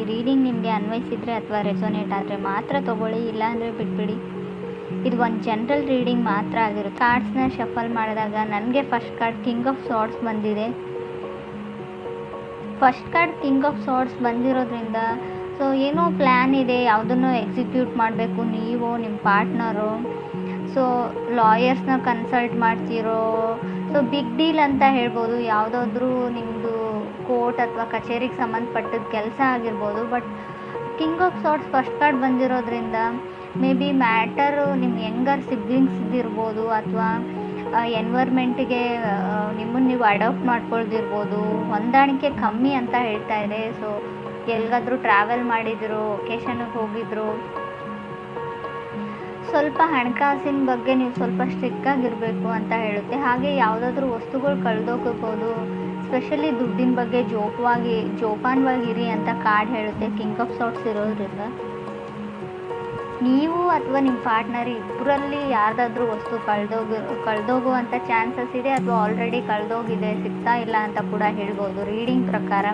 Reading ನಿಮಗೆ ಅನ್ವಯಿಸಿದರೆ ಅಥವಾ ರೆಸೊನೇಟ್ ಆದರೆ ಮಾತ್ರ ತೊಗೊಳ್ಳಿ, ಇಲ್ಲಾಂದರೆ ಬಿಟ್ಬಿಡಿ. ಇದು ಒಂದು ಜನರಲ್ ರೀಡಿಂಗ್ ಮಾತ್ರ ಆಗಿರುತ್ತೆ. ಕಾರ್ಡ್ಸ್ನ ಶಫಲ್ ಮಾಡಿದಾಗ ನನಗೆ ಫಸ್ಟ್ ಕಾರ್ಡ್ ಕಿಂಗ್ ಆಫ್ ಸಾರ್ಡ್ಸ್ ಬಂದಿದೆ. ಫಸ್ಟ್ ಕಾರ್ಡ್ ಕಿಂಗ್ ಆಫ್ ಸಾರ್ಡ್ಸ್ ಬಂದಿರೋದ್ರಿಂದ ಸೊ ಏನೋ ಪ್ಲ್ಯಾನ್ ಇದೆ, ಯಾವುದನ್ನು ಎಕ್ಸಿಕ್ಯೂಟ್ ಮಾಡಬೇಕು ನೀವು, ನಿಮ್ಮ ಪಾರ್ಟ್ನರು. ಸೊ ಲಾಯರ್ಸ್ನ ಕನ್ಸಲ್ಟ್ ಮಾಡ್ತಿರೋ, ಸೊ ಬಿಗ್ ಡೀಲ್ ಅಂತ ಹೇಳ್ಬೋದು. ಯಾವುದಾದ್ರೂ ನಿಮ್ಮದು ಕೋರ್ಟ್ ಅಥವಾ ಕಚೇರಿಗೆ ಸಂಬಂಧಪಟ್ಟದ ಕೆಲಸ ಆಗಿರ್ಬೋದು. But king of swords first card ಬಂದಿರೋದ್ರಿಂದ ಮೇ ಬಿ ಮ್ಯಾಟರು ನಿಮ್ಮ ಯಂಗರ್ ಸಿಬ್ಲಿಂಗ್ಸ್ ಇರ್ಬೋದು, ಅಥವಾ ಎನ್ವೈರ್ಮೆಂಟ್ಗೆ ನಿಮ್ಮನ್ನು ನೀವು ಅಡಾಪ್ಟ್ ಮಾಡ್ಕೊಳ್ದಿರ್ಬೋದು. ಹೊಂದಾಣಿಕೆ ಕಮ್ಮಿ ಅಂತ ಹೇಳ್ತಾ ಇದೆ. ಸೊ ಎಲ್ಲಿಗಾದ್ರೂ ಟ್ರಾವೆಲ್ ಮಾಡಿದ್ರು, ಒಕೇಶನ್ಗೆ ಹೋಗಿದ್ರು, ಸ್ವಲ್ಪ ಹಣಕಾಸಿನ ಬಗ್ಗೆ ನೀವು ಸ್ವಲ್ಪ ಸ್ಟ್ರಿಕ್ಟಾಗಿರಬೇಕು ಅಂತ ಹೇಳುತ್ತೆ. ಹಾಗೆ ಯಾವುದಾದ್ರೂ ವಸ್ತುಗಳು ಕಳೆದೋಗ್ಬೋದು, ಸ್ಪೆಷಲಿ ದುಡ್ಡಿನ ಬಗ್ಗೆ ಜೋಪಾನವಾಗಿರಿ ಅಂತ ಕಾರ್ಡ್ ಹೇಳುತ್ತೆ ಕಿಂಗ್ ಆಫ್ ಸಾರ್ಡ್ಸ್ ಇರೋದ್ರಿಂದ. ನೀವು ಅಥವಾ ನಿಮ್ಮ ಪಾರ್ಟ್ನರ್ ಇಬ್ಬರಲ್ಲಿ ಯಾರ್ದಾದ್ರೂ ವಸ್ತು ಕಳೆದೋಗುವಂಥ ಚಾನ್ಸಸ್ ಇದೆ, ಅಥವಾ ಆಲ್ರೆಡಿ ಕಳೆದೋಗಿದೆ, ಸಿಗ್ತಾ ಇಲ್ಲ ಅಂತ ಕೂಡ ಹೇಳ್ಬೋದು ರೀಡಿಂಗ್ ಪ್ರಕಾರ.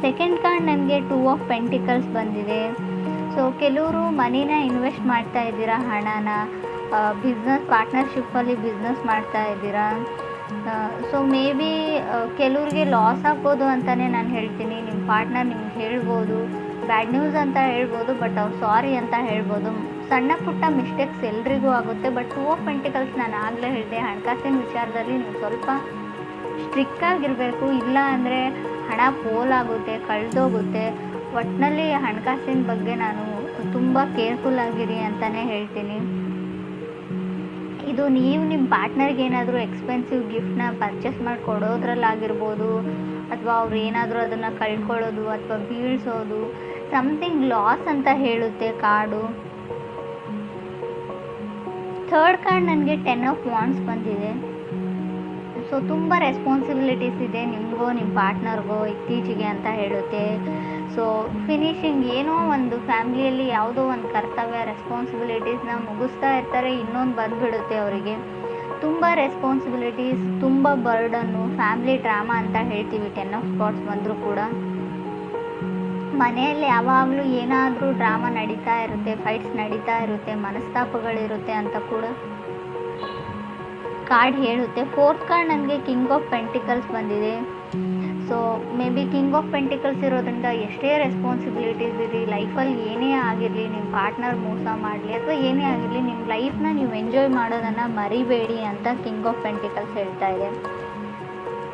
ಸೆಕೆಂಡ್ ಕಾರ್ಡ್ ನನಗೆ 2 ಆಫ್ ಪೆಂಟಿಕಲ್ಸ್ ಬಂದಿದೆ. ಸೊ ಕೆಲವರು ಮನಿನ ಇನ್ವೆಸ್ಟ್ ಮಾಡ್ತಾ ಇದ್ದೀರಾ, ಹಣನ ಬಿಸ್ನೆಸ್ ಪಾರ್ಟ್ನರ್ಶಿಪ್ಪಲ್ಲಿ ಬಿಸ್ನೆಸ್ ಮಾಡ್ತಾ ಇದ್ದೀರಾ. ಸೊ ಮೇ ಬಿ ಕೆಲವ್ರಿಗೆ ಲಾಸ್ ಆಗ್ಬೋದು ಅಂತಲೇ ನಾನು ಹೇಳ್ತೀನಿ. ನಿಮ್ಮ ಪಾರ್ಟ್ನರ್ ನಿಮ್ಗೆ ಹೇಳ್ಬೋದು, ಬ್ಯಾಡ್ ನ್ಯೂಸ್ ಅಂತ ಹೇಳ್ಬೋದು, ಬಟ್ ಅವ್ರು ಸಾರಿ ಅಂತ ಹೇಳ್ಬೋದು. ಸಣ್ಣ ಪುಟ್ಟ ಮಿಸ್ಟೇಕ್ಸ್ ಎಲ್ರಿಗೂ ಆಗುತ್ತೆ. ಬಟ್ 2 ಆಫ್ ಪೆಂಟಿಕಲ್ಸ್ ನಾನು ಆಗಲೇ ಹೇಳಿದೆ, ಹಣಕಾಸಿನ ವಿಚಾರದಲ್ಲಿ ನೀವು ಸ್ವಲ್ಪ ಸ್ಟ್ರಿಕ್ಟಾಗಿರಬೇಕು. ಇಲ್ಲ ಅಂದರೆ ಹಣ ಪೋಲಾಗುತ್ತೆ, ಕಳೆದೋಗುತ್ತೆ. ಒಟ್ಟಿನಲ್ಲಿ ಹಣಕಾಸಿನ ಬಗ್ಗೆ ನಾನು ತುಂಬ ಕೇರ್ಫುಲ್ ಆಗಿರಿ ಅಂತಲೇ ಹೇಳ್ತೀನಿ. ಇದು ನೀವು ನಿಮ್ಮ ಪಾರ್ಟ್ನರ್ಗೆ ಏನಾದರೂ ಎಕ್ಸ್ಪೆನ್ಸಿವ್ ಗಿಫ್ಟ್ನ ಪರ್ಚೇಸ್ ಮಾಡಿ ಕೊಡೋದ್ರಲ್ಲಾಗಿರ್ಬೋದು, ಅಥವಾ ಅವ್ರು ಏನಾದರೂ ಅದನ್ನು ಕಳ್ಕೊಳ್ಳೋದು ಅಥವಾ ಬೀಳ್ಸೋದು, ಸಮಥಿಂಗ್ ಲಾಸ್ ಅಂತ ಹೇಳುತ್ತೆ ಕಾರ್ಡು. ಥರ್ಡ್ ಕಾರ್ಡ್ ನನಗೆ 10 ಆಫ್ ವಾಂಡ್ಸ್ ಬಂದಿದೆ. ಸೊ ತುಂಬ ರೆಸ್ಪಾನ್ಸಿಬಿಲಿಟೀಸ್ ಇದೆ ನಿಮಗೋ ನಿಮ್ಮ ಪಾರ್ಟ್ನರ್ಗೋ ಇತ್ತೀಚೆಗೆ ಅಂತ ಹೇಳುತ್ತೆ. ಸೊ ಫಿನಿಶಿಂಗ್ ಏನೋ ಒಂದು ಫ್ಯಾಮ್ಲಿಯಲ್ಲಿ ಯಾವುದೋ ಒಂದು ಕರ್ತವ್ಯ ರೆಸ್ಪಾನ್ಸಿಬಿಲಿಟೀಸ್ನ ಮುಗಿಸ್ತಾ ಇರ್ತಾರೆ, ಇನ್ನೊಂದು ಬಂದುಬಿಡುತ್ತೆ ಅವರಿಗೆ. ತುಂಬ ರೆಸ್ಪಾನ್ಸಿಬಿಲಿಟೀಸ್, ತುಂಬ ಬರ್ಡನ್ನು, ಫ್ಯಾಮ್ಲಿ ಡ್ರಾಮಾ ಅಂತ ಹೇಳ್ತೀವಿ 10 ಆಫ್ ಸ್ಪಾಟ್ಸ್ ಬಂದರೂ ಕೂಡ. ಮನೆಯಲ್ಲಿ ಯಾವಾಗಲೂ ಏನಾದರೂ ಡ್ರಾಮಾ ನಡೀತಾ ಇರುತ್ತೆ, ಫೈಟ್ಸ್ ನಡೀತಾ ಇರುತ್ತೆ, ಮನಸ್ತಾಪಗಳಿರುತ್ತೆ ಅಂತ ಕೂಡ ಕಾರ್ಡ್ ಹೇಳುತ್ತೆ. ಫೋರ್ತ್ ಕಾರ್ಡ್ ನನಗೆ ಕಿಂಗ್ ಆಫ್ ಪೆಂಟಿಕಲ್ಸ್ ಬಂದಿದೆ. So may be king of pentacles ಇರೋದ್ರಿಂದ ಎಷ್ಟೇ ರೆಸ್ಪಾನ್ಸಿಬಿಲಿಟೀಸ್ ಇರಲಿ, ಲೈಫಲ್ಲಿ ಏನೇ ಆಗಿರಲಿ, ನಿಮ್ಮ ಪಾರ್ಟ್ನರ್ ಮೋಸ ಮಾಡಲಿ ಅಥವಾ ಏನೇ ಆಗಿರಲಿ, ನಿಮ್ಮ ಲೈಫ್ನ ನೀವು ಎಂಜಾಯ್ ಮಾಡೋದನ್ನು ಮರಿಬೇಡಿ ಅಂತ ಕಿಂಗ್ ಆಫ್ ಪೆಂಟಿಕಲ್ಸ್ ಹೇಳ್ತಾ ಇದೆ.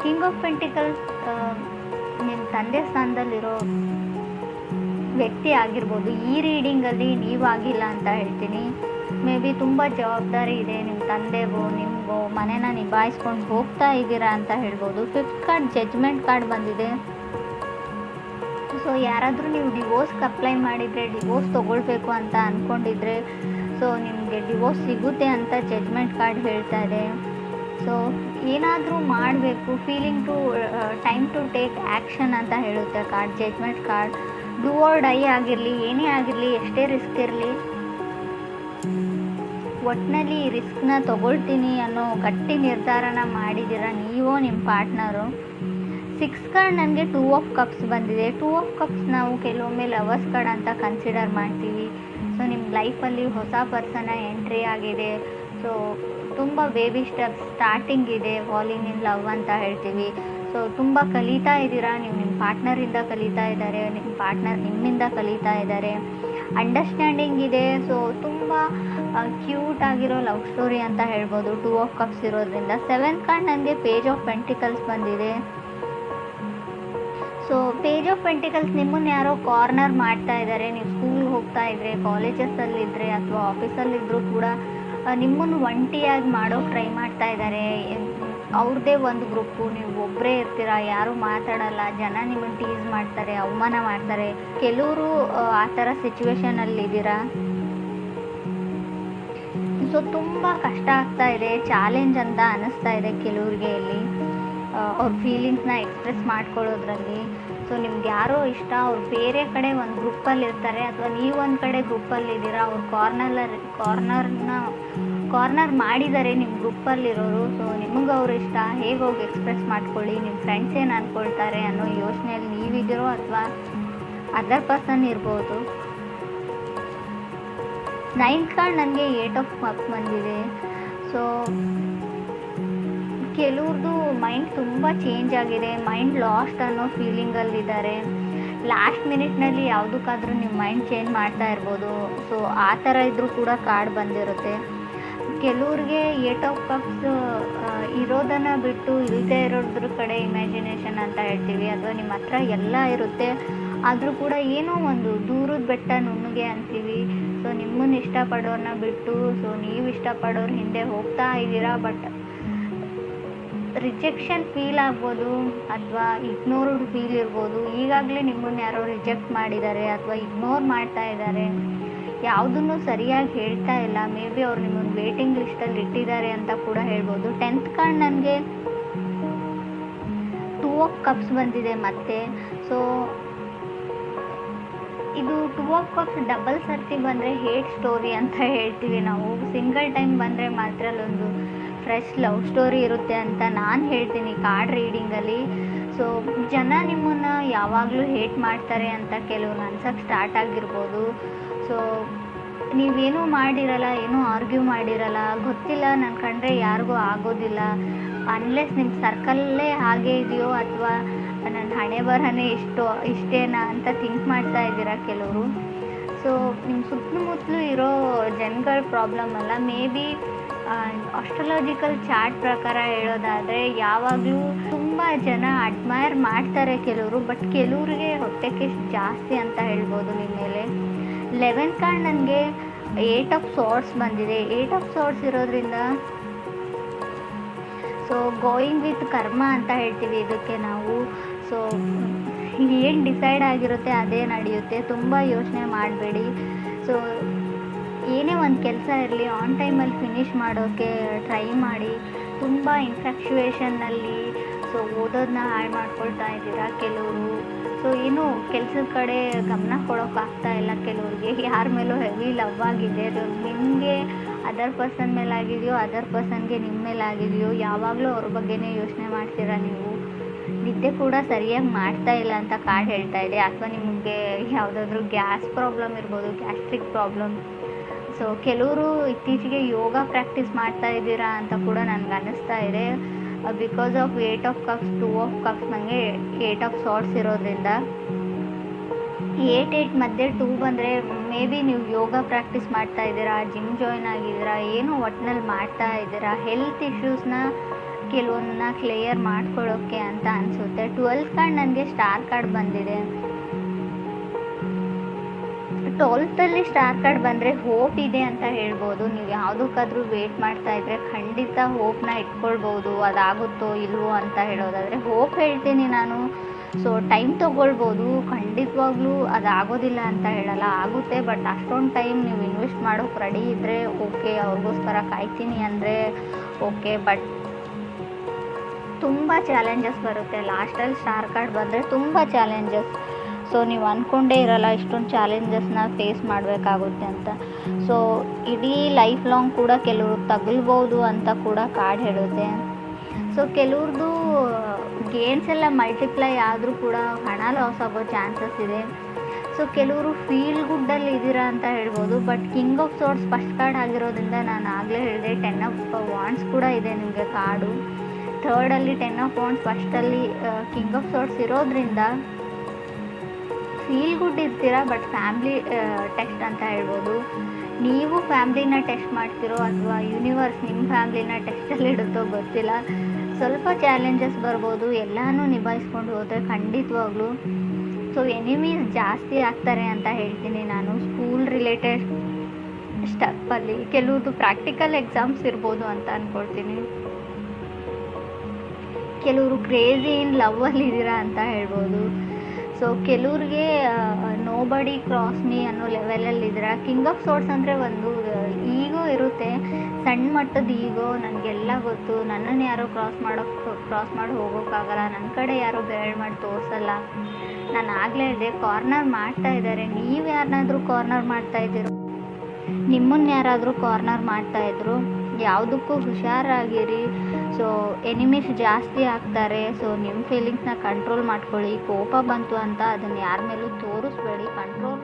ಕಿಂಗ್ ಆಫ್ ಪೆಂಟಿಕಲ್ಸ್ ನಿಮ್ಮ ತಂದೆ ಸ್ಥಾನದಲ್ಲಿರೋ ವ್ಯಕ್ತಿ ಆಗಿರ್ಬೋದು. ಈ ರೀಡಿಂಗಲ್ಲಿ ನೀವಾಗಿಲ್ಲ ಅಂತ ಹೇಳ್ತೀನಿ. ಮೇ ಬಿ ತುಂಬ ಜವಾಬ್ದಾರಿ ಇದೆ ನಿಮ್ಮ ತಂದೆಗೋ ನಿಮಗೋ, ಮನೇನ ನಿಭಾಯಿಸ್ಕೊಂಡು ಹೋಗ್ತಾ ಇದ್ದೀರಾ ಅಂತ ಹೇಳ್ಬೋದು. ಫಿಫ್ತ್ ಕಾರ್ಡ್ ಜಡ್ಜ್ಮೆಂಟ್ ಕಾರ್ಡ್ ಬಂದಿದೆ. ಸೊ ಯಾರಾದರೂ ನೀವು ಡಿವೋರ್ಸ್ಗೆ ಅಪ್ಲೈ ಮಾಡಿದರೆ, ಡಿವೋರ್ಸ್ ತೊಗೊಳ್ಬೇಕು ಅಂತ ಅಂದ್ಕೊಂಡಿದ್ರೆ, ಸೊ ನಿಮಗೆ ಡಿವೋರ್ಸ್ ಸಿಗುತ್ತೆ ಅಂತ ಜಡ್ಜ್ಮೆಂಟ್ ಕಾರ್ಡ್ ಹೇಳ್ತಾ ಇದೆ. ಸೊ ಏನಾದರೂ ಮಾಡಬೇಕು, ಟೈಮ್ ಟು ಟೇಕ್ ಆ್ಯಕ್ಷನ್ ಅಂತ ಹೇಳುತ್ತೆ card judgment card. Do or die ಆಗಿರಲಿ, ಏನೇ ಆಗಿರಲಿ, ಎಷ್ಟೇ ರಿಸ್ಕ್ ಇರಲಿ, ಒಟ್ಟಿನಲ್ಲಿ ರಿಸ್ಕ್ನ ತೊಗೊಳ್ತೀನಿ ಅನ್ನೋ ಗಟ್ಟಿ ನಿರ್ಧಾರನ ಮಾಡಿದ್ದೀರ ನೀವೋ ನಿಮ್ಮ ಪಾರ್ಟ್ನರು. 6 ಕಾರ್ಡ್ ನನಗೆ 2 ಆಫ್ ಕಪ್ಸ್ ಬಂದಿದೆ. 2 ಆಫ್ ಕಪ್ಸ್ ನಾವು ಕೆಲವೊಮ್ಮೆ ಲವರ್ಸ್ ಕಾರ್ಡ್ ಅಂತ ಕನ್ಸಿಡರ್ ಮಾಡ್ತೀವಿ. ಸೊ ನಿಮ್ಮ ಲೈಫಲ್ಲಿ ಹೊಸ ಪರ್ಸನ ಎಂಟ್ರಿ ಆಗಿದೆ. ಸೊ ತುಂಬ ಬೇಬಿ ಸ್ಟೆಪ್ಸ್ ಸ್ಟಾರ್ಟಿಂಗ್ ಇದೆ, ಫಾಲಿಂಗ್ ಇನ್ ಲವ್ ಅಂತ ಹೇಳ್ತೀವಿ. ಸೊ ತುಂಬ ಕಲಿತಾ ಇದ್ದೀರಾ, ನೀವು ನಿಮ್ಮ ಪಾರ್ಟ್ನರಿಂದ ಕಲಿತಾ ಇದ್ದಾರೆ, ನಿಮ್ಮ ಪಾರ್ಟ್ನರ್ ನಿಮ್ಮಿಂದ ಕಲಿತಾ ಇದ್ದಾರೆ. ಅಂಡರ್ಸ್ಟ್ಯಾಂಡಿಂಗ್ ಇದೆ. ಸೊ ತುಂಬ ಕ್ಯೂಟ್ ಆಗಿರೋ ಲವ್ ಸ್ಟೋರಿ ಅಂತ ಹೇಳ್ಬೋದು 2 ಆಫ್ ಕಪ್ಸ್ ಇರೋದ್ರಿಂದ. 7th ಕಾರ್ಡ್ ನನಗೆ ಪೇಜ್ ಆಫ್ ಪೆಂಟಿಕಲ್ಸ್ ಬಂದಿದೆ. ಸೊ ಪೇಜ್ ಆಫ್ ಪೆಂಟಿಕಲ್ಸ್ ನಿಮ್ಮನ್ನು ಯಾರೋ ಕಾರ್ನರ್ ಮಾಡ್ತಾ ಇದ್ದಾರೆ. ನೀವು ಸ್ಕೂಲ್ಗೆ ಹೋಗ್ತಾ ಇದ್ದರೆ, ಕಾಲೇಜಸ್ಸಲ್ಲಿದ್ದರೆ ಅಥವಾ ಆಫೀಸಲ್ಲಿದ್ದರೂ ಕೂಡ ನಿಮ್ಮನ್ನು ಒಂಟಿಯಾಗಿ ಮಾಡೋಕ್ಕೆ ಟ್ರೈ ಮಾಡ್ತಾ ಇದ್ದಾರೆ. ಅವ್ರದ್ದೇ ಒಂದು ಗ್ರೂಪು, ನೀವು ಒಬ್ಬರೇ ಇರ್ತೀರ, ಯಾರೂ ಮಾತಾಡಲ್ಲ, ಜನ ನಿಮ್ಮನ್ನು ಟೀಸ್ ಮಾಡ್ತಾರೆ, ಅವಮಾನ ಮಾಡ್ತಾರೆ. ಕೆಲವರು ಆ ಥರ ಸಿಚುವೇಶನಲ್ಲಿದ್ದೀರಾ. ಸೊ ತುಂಬ ಕಷ್ಟ ಆಗ್ತಾ ಇದೆ, ಚಾಲೆಂಜ್ ಅಂತ ಅನ್ನಿಸ್ತಾ ಇದೆ ಕೆಲವ್ರಿಗೆ ಇಲ್ಲಿ ಅವ್ರ ಫೀಲಿಂಗ್ಸ್ನ ಎಕ್ಸ್ಪ್ರೆಸ್ ಮಾಡ್ಕೊಳ್ಳೋದ್ರಲ್ಲಿ. ಸೊ ನಿಮ್ಗೆ ಯಾರೋ ಇಷ್ಟ, ಅವ್ರು ಬೇರೆ ಕಡೆ ಒಂದು ಗ್ರೂಪಲ್ಲಿ ಇರ್ತಾರೆ, ಅಥವಾ ನೀವು ಒಂದು ಕಡೆ ಗ್ರೂಪಲ್ಲಿದ್ದೀರಾ, ಅವ್ರ ಕಾರ್ನರ್ನ ಕಾರ್ನರ್ ಮಾಡಿದ್ದಾರೆ ನಿಮ್ಮ ಗ್ರೂಪಲ್ಲಿರೋರು. ಸೊ ನಿಮಗೆ ಅವ್ರು ಇಷ್ಟ, ಹೇಗೆ ಹೋಗಿ ಎಕ್ಸ್ಪ್ರೆಸ್ ಮಾಡ್ಕೊಳ್ಳಿ, ನಿಮ್ಮ ಫ್ರೆಂಡ್ಸ್ ಏನು ಅಂದ್ಕೊಳ್ತಾರೆ ಅನ್ನೋ ಯೋಚನೆಯಲ್ಲಿ ನೀವಿದ್ದೀರೋ ಅಥವಾ ಅದರ್ ಪರ್ಸನ್ ಇರ್ಬೋದು. 9th ಕಾರ್ಡ್ ನನಗೆ 8 ಆಫ್ ಕಪ್ಸ್ ಬಂದಿದೆ. ಸೊ ಕೆಲವ್ರದ್ದು ಮೈಂಡ್ ತುಂಬ ಚೇಂಜ್ ಆಗಿದೆ, ಮೈಂಡ್ ಲಾಸ್ಟ್ ಅನ್ನೋ ಫೀಲಿಂಗಲ್ಲಿದ್ದಾರೆ. ಲಾಸ್ಟ್ ಮಿನಿಟ್ನಲ್ಲಿ ಯಾವುದಕ್ಕಾದ್ರೂ ನಿಮ್ಮ ಮೈಂಡ್ ಚೇಂಜ್ ಮಾಡ್ತಾ ಇರ್ಬೋದು. ಸೊ ಆ ಥರ ಇದ್ದರೂ ಕೂಡ ಕಾರ್ಡ್ ಬಂದಿರುತ್ತೆ. ಕೆಲವ್ರಿಗೆ 8 ಆಫ್ ಕಪ್ಸ್ ಇರೋದನ್ನು ಬಿಟ್ಟು ಇಲ್ಲದೆ ಇರೋದ್ರ ಕಡೆ ಇಮ್ಯಾಜಿನೇಷನ್ ಅಂತ ಹೇಳ್ತೀವಿ, ಅಥವಾ ನಿಮ್ಮ ಹತ್ರ ಎಲ್ಲ ಇರುತ್ತೆ ಆದರೂ ಕೂಡ ಏನೋ ಒಂದು ದೂರದ ಬೆಟ್ಟ ನುಣ್ಣಗೆ ಅಂತೀವಿ. ಸೊ ನಿಮ್ಮನ್ನು ಇಷ್ಟಪಡೋರನ್ನ ಬಿಟ್ಟು ಸೊ ನೀವು ಇಷ್ಟಪಡೋರು ಹಿಂದೆ ಹೋಗ್ತಾ ಇದ್ದೀರಾ. ಬಟ್ ರಿಜೆಕ್ಷನ್ ಫೀಲ್ ಆಗ್ಬೋದು ಅಥವಾ ಇಗ್ನೋರ್ಡ್ ಫೀಲ್ ಇರ್ಬೋದು. ಈಗಾಗಲೇ ನಿಮ್ಮನ್ನು ಯಾರೋ ರಿಜೆಕ್ಟ್ ಮಾಡಿದ್ದಾರೆ ಅಥವಾ ಇಗ್ನೋರ್ ಮಾಡ್ತಾ ಇದ್ದಾರೆ, ಯಾವುದನ್ನು ಸರಿಯಾಗಿ ಹೇಳ್ತಾ ಇಲ್ಲ. ಮೇ ಬಿ ಅವ್ರು ನಿಮ್ಮನ್ನು ವೇಟಿಂಗ್ ಲಿಸ್ಟಲ್ಲಿ ಇಟ್ಟಿದ್ದಾರೆ ಅಂತ ಕೂಡ ಹೇಳ್ಬೋದು. 10th ಕಾರ್ಡ್ ನನಗೆ 2 ಆಫ್ ಕಪ್ಸ್ ಬಂದಿದೆ ಮತ್ತೆ. ಸೊ ಇದು 2 ಆಫ್ ಕಪ್ಸ್ ಡಬಲ್ ಸರ್ತಿ ಬಂದರೆ ಹೇಟ್ ಸ್ಟೋರಿ ಅಂತ ಹೇಳ್ತೀವಿ ನಾವು. ಸಿಂಗಲ್ ಟೈಮ್ ಬಂದರೆ ಮಾತ್ರ ಅಲ್ಲೊಂದು ಫ್ರೆಶ್ ಲವ್ ಸ್ಟೋರಿ ಇರುತ್ತೆ ಅಂತ ನಾನು ಹೇಳ್ತೀನಿ ಕಾರ್ಡ್ ರೀಡಿಂಗಲ್ಲಿ. ಸೊ ಜನ ನಿಮ್ಮನ್ನು ಯಾವಾಗಲೂ ಹೇಟ್ ಮಾಡ್ತಾರೆ ಅಂತ ಕೆಲವ್ರು ಅನ್ಸೋಕ್ಕೆ ಸ್ಟಾರ್ಟ್ ಆಗಿರ್ಬೋದು. ಸೊ ನೀವೇನೂ ಮಾಡಿರಲ್ಲ, ಏನೂ ಆರ್ಗ್ಯೂ ಮಾಡಿರಲ್ಲ, ಗೊತ್ತಿಲ್ಲ ನನ್ನ ಕಂಡ್ರೆ ಯಾರಿಗೂ ಆಗೋದಿಲ್ಲ, ಅನ್ಲೆಸ್ ನಿಮ್ಮ ಸರ್ಕಲ್ಲೇ ಹಾಗೆ ಇದೆಯೋ ಅಥವಾ ನನ್ನ ಹಣೆ ಬರಹನೇ ಇಷ್ಟೇನಾ ಅಂತ ಥಿಂಕ್ ಮಾಡ್ತಾ ಇದ್ದೀರಾ ಕೆಲವರು. ಸೊ ನಿಮ್ಮ ಸುತ್ತಮುತ್ತಲೂ ಇರೋ ಜನಗಳ ಪ್ರಾಬ್ಲಮ್ ಅಲ್ಲ. ಮೇ ಬಿ ಆಸ್ಟ್ರಾಲಜಿಕಲ್ ಚಾರ್ಟ್ ಪ್ರಕಾರ ಹೇಳೋದಾದರೆ ಯಾವಾಗಲೂ ತುಂಬ ಜನ ಅಡ್ಮೈರ್ ಮಾಡ್ತಾರೆ ಕೆಲವರು, ಬಟ್ ಕೆಲವ್ರಿಗೆ ಹೊಟ್ಟೆಗೆ ಜಾಸ್ತಿ ಅಂತ ಹೇಳ್ಬೋದು ನಿಮ್ಮ ಮೇಲೆ. 11th ಕಾರ್ಡ್ ನನಗೆ 8 ಆಫ್ ಸಾರ್ಟ್ಸ್ ಬಂದಿದೆ. 8 ಆಫ್ ಸಾರ್ಟ್ಸ್ ಇರೋದ್ರಿಂದ ಸೊ ಗೋಯಿಂಗ್ ವಿತ್ ಕರ್ಮ ಅಂತ ಹೇಳ್ತೀವಿ ಇದಕ್ಕೆ ನಾವು. ಸೊ ಏನು ಡಿಸೈಡ್ ಆಗಿರುತ್ತೆ ಅದೇ ನಡೆಯುತ್ತೆ, ತುಂಬ ಯೋಚನೆ ಮಾಡಬೇಡಿ. ಸೊ ಏನೇ ಒಂದು ಕೆಲಸ ಇರಲಿ ಆನ್ ಟೈಮಲ್ಲಿ ಫಿನಿಷ್ ಮಾಡೋಕ್ಕೆ ಟ್ರೈ ಮಾಡಿ. ತುಂಬ ಇನ್ಫ್ಯಾಕ್ಚುಯೇಷನ್ನಲ್ಲಿ ಸೊ ಓದೋದನ್ನ ಹಾಳು ಮಾಡ್ಕೊಳ್ತಾ ಇದ್ದೀರಾ ಕೆಲವರು. ಸೊ ಏನು ಕೆಲಸದ ಕಡೆ ಗಮನ ಕೊಡೋಕ್ಕಾಗ್ತಾ ಇಲ್ಲ ಕೆಲವ್ರಿಗೆ. ಯಾರ ಮೇಲೂ ಹೆವಿ ಲವ್ ಆಗಿದೆ, ಅದು ನಿಮಗೆ ಅದರ್ ಪರ್ಸನ್ ಮೇಲೆ ಆಗಿದೆಯೋ ಅದರ್ ಪರ್ಸನ್ಗೆ ನಿಮ್ಮ ಮೇಲೆ ಆಗಿದೆಯೋ, ಯಾವಾಗಲೂ ಅವ್ರ ಬಗ್ಗೆನೇ ಯೋಚನೆ ಮಾಡ್ತೀರಾ ನೀವು. ನಿದ್ದೆ ಕೂಡ ಸರಿಯಾಗಿ ಮಾಡ್ತಾ ಇಲ್ಲ ಅಂತ ಕಾರ್ಡ್ ಹೇಳ್ತಾ ಇದೆ. ಅಥವಾ ನಿಮಗೆ ಯಾವುದಾದ್ರೂ ಗ್ಯಾಸ್ ಪ್ರಾಬ್ಲಮ್ ಇರ್ಬೋದು, ಗ್ಯಾಸ್ಟ್ರಿಕ್ ಪ್ರಾಬ್ಲಮ್. ಸೊ ಕೆಲವರು ಇತ್ತೀಚೆಗೆ ಯೋಗ ಪ್ರಾಕ್ಟೀಸ್ ಮಾಡ್ತಾ ಇದ್ದೀರಾ ಅಂತ ಕೂಡ ನನಗೆ ಅನ್ನಿಸ್ತಾ ಇದೆ. Because of 8 of cups 2 of cups ನನಗೆ 8 ಆಫ್ ಸಾರ್ಟ್ಸ್ ಇರೋದ್ರಿಂದ 8 ಮಧ್ಯೆ 2 ಬಂದರೆ ಮೇ ಬಿ ನೀವು ಯೋಗ ಪ್ರಾಕ್ಟೀಸ್ ಮಾಡ್ತಾ ಇದ್ದೀರಾ, ಜಿಮ್ ಜಾಯ್ನ್ ಆಗಿದ್ದೀರಾ, ಏನೋ ಒಟ್ಟಿನಲ್ಲಿ ಮಾಡ್ತಾ ಇದ್ದೀರಾ. ಹೆಲ್ತ್ ಇಶ್ಯೂಸ್ನ ಕೆಲವೊಂದನ್ನ ಕ್ಲಿಯರ್ ಮಾಡ್ಕೊಳ್ಳೋಕ್ಕೆ ಅಂತ ಅನಿಸುತ್ತೆ. 12th ಕಾರ್ಡ್ ನನಗೆ ಸ್ಟಾರ್ ಕಾರ್ಡ್ ಬಂದಿದೆ. 12th ಸ್ಟಾರ್ ಕಾರ್ಡ್ ಬಂದರೆ ಹೋಪ್ ಇದೆ ಅಂತ ಹೇಳ್ಬೋದು. ನೀವು ಯಾವುದಕ್ಕಾದ್ರೂ ವೇಟ್ ಮಾಡ್ತಾ ಇದ್ದರೆ ಖಂಡಿತ ಹೋಪ್ನ ಇಟ್ಕೊಳ್ಬೋದು. ಅದಾಗುತ್ತೋ ಇಲ್ವೋ ಅಂತ ಹೇಳೋದಾದರೆ ಹೋಪ್ ಹೇಳ್ತೀನಿ ನಾನು. ಸೊ ಟೈಮ್ ತೊಗೊಳ್ಬೋದು, ಖಂಡಿತವಾಗ್ಲೂ ಅದಾಗೋದಿಲ್ಲ ಅಂತ ಹೇಳಲ್ಲ, ಆಗುತ್ತೆ. ಬಟ್ ಅಷ್ಟೊಂದು ಟೈಮ್ ನೀವು ಇನ್ವೆಸ್ಟ್ ಮಾಡೋಕ್ಕೆ ರೆಡಿ ಇದ್ದರೆ ಓಕೆ, ಅವ್ರಿಗೋಸ್ಕರ ಕಾಯ್ತೀನಿ ಅಂದರೆ ಓಕೆ. ಬಟ್ ತುಂಬ ಚಾಲೆಂಜಸ್ ಬರುತ್ತೆ. ಲಾಸ್ಟಲ್ಲಿ ಸ್ಟಾರ್ ಕಾರ್ಡ್ ಬಂದರೆ ತುಂಬ ಚಾಲೆಂಜಸ್. ಸೊ ನೀವು ಅಂದ್ಕೊಂಡೇ ಇರಲ್ಲ ಇಷ್ಟೊಂದು ಚಾಲೆಂಜಸ್ನ ಫೇಸ್ ಮಾಡಬೇಕಾಗುತ್ತೆ ಅಂತ. ಸೊ ಇಡೀ ಲೈಫ್ ಲಾಂಗ್ ಕೂಡ ಕೆಲವರು ತಗಲ್ಬೋದು ಅಂತ ಕೂಡ ಕಾರ್ಡ್ ಹೇಳುತ್ತೆ. ಸೊ ಕೆಲವ್ರದ್ದು ಗೇನ್ಸ್ ಎಲ್ಲ ಮಲ್ಟಿಪ್ಲೈ ಆದರೂ ಕೂಡ ಹಣ ಲಾಸ್ ಆಗೋ ಚಾನ್ಸಸ್ ಇದೆ. ಸೊ ಕೆಲವರು ಫೀಲ್ ಗುಡ್ಡಲ್ಲಿ ಇದ್ದೀರಾ ಅಂತ ಹೇಳ್ಬೋದು. But king of sorts first card ಆಗಿರೋದ್ರಿಂದ ನಾನು ಆಗಲೇ ಹೇಳಿದೆ 10 ಆಫ್ ವಾಂಡ್ಸ್ ಕೂಡ ಇದೆ ನಿಮಗೆ ಕಾರ್ಡು. ಥರ್ಡಲ್ಲಿ 10 ಆಫ್ ವಾಂಡ್ಸ್, ಫಸ್ಟಲ್ಲಿ ಕಿಂಗ್ ಆಫ್ ಸಾರ್ಟ್ಸ್ ಇರೋದ್ರಿಂದ ಫೀಲ್ ಗುಡ್ ಇರ್ತೀರಾ. ಬಟ್ ಫ್ಯಾಮ್ಲಿ ಟೆಸ್ಟ್ ಅಂತ ಹೇಳ್ಬೋದು. ನೀವು ಫ್ಯಾಮ್ಲಿನ ಟೆಸ್ಟ್ ಮಾಡ್ತಿರೋ ಅಥವಾ ಯೂನಿವರ್ಸ್ ನಿಮ್ಮ ಫ್ಯಾಮ್ಲಿನ ಟೆಸ್ಟಲ್ಲಿ ಇಡುತ್ತೋ ಗೊತ್ತಿಲ್ಲ. ಸ್ವಲ್ಪ ಚಾಲೆಂಜಸ್ ಬರ್ಬೋದು, ಎಲ್ಲನೂ ನಿಭಾಯಿಸ್ಕೊಂಡು ಹೋದರೆ ಖಂಡಿತವಾಗ್ಲೂ. ಸೊ ಎನಿಮೀಸ್ ಜಾಸ್ತಿ ಆಗ್ತಾರೆ ಅಂತ ಹೇಳ್ತೀನಿ ನಾನು. ಸ್ಕೂಲ್ ರಿಲೇಟೆಡ್ ಸ್ಟಪ್ಪಲ್ಲಿ ಕೆಲವ್ರದ್ದು ಪ್ರಾಕ್ಟಿಕಲ್ ಎಕ್ಸಾಮ್ಸ್ ಇರ್ಬೋದು ಅಂತ ಅಂದ್ಕೊಳ್ತೀನಿ. ಕೆಲವರು ಕ್ರೇಜಿ ಇನ್ ಲವ್ವಲ್ಲಿ ಇದ್ದೀರಾ ಅಂತ ಹೇಳ್ಬೋದು. ಸೊ ಕೆಲವ್ರಿಗೆ ನೋಬಡಿ ಕ್ರಾಸ್ ಮೀ ಅನ್ನೋ ಲೆವೆಲಲ್ಲಿ ಇದ್ದೀರಾ. ಕಿಂಗ್ ಆಫ್ ಸಾರ್ಟ್ಸ್ ಅಂದರೆ ಒಂದು ಈಗೋ ಇರುತ್ತೆ, ಸಣ್ಣ ಮಟ್ಟದ ಈಗೋ. ನನಗೆಲ್ಲ ಗೊತ್ತು, ನನ್ನನ್ನು ಯಾರೋ ಕ್ರಾಸ್ ಮಾಡಿ ಹೋಗೋಕ್ಕಾಗಲ್ಲ, ನನ್ನ ಕಡೆ ಯಾರೋ ಬೆರಳು ಮಾಡಿ ತೋರಿಸಲ್ಲ. ನಾನು ಆಗಲೇ ಇದೆ, ಕಾರ್ನರ್ ಮಾಡ್ತಾ ಇದ್ದಾರೆ. ನೀವು ಯಾರನ್ನಾದ್ರೂ ಕಾರ್ನರ್ ಮಾಡ್ತಾ ಇದ್ದೀರೋ, ನಿಮ್ಮನ್ನು ಯಾರಾದರೂ ಕಾರ್ನರ್ ಮಾಡ್ತಾಯಿದ್ರು ಯಾವುದಕ್ಕೂ ಹುಷಾರಾಗಿರಿ. ಸೊ ಎನಿಮೀಸ್ ಜಾಸ್ತಿ ಆಗ್ತಾರೆ. ಸೊ ನಿಮ್ಮ ಫೀಲಿಂಗ್ಸ್ನ ಕಂಟ್ರೋಲ್ ಮಾಡ್ಕೊಳ್ಳಿ. ಕೋಪ ಬಂತು ಅಂತ ಅದನ್ನು ಯಾರ ಮೇಲೂ ತೋರಿಸ್ಬೇಡಿ. ಕಂಟ್ರೋಲ್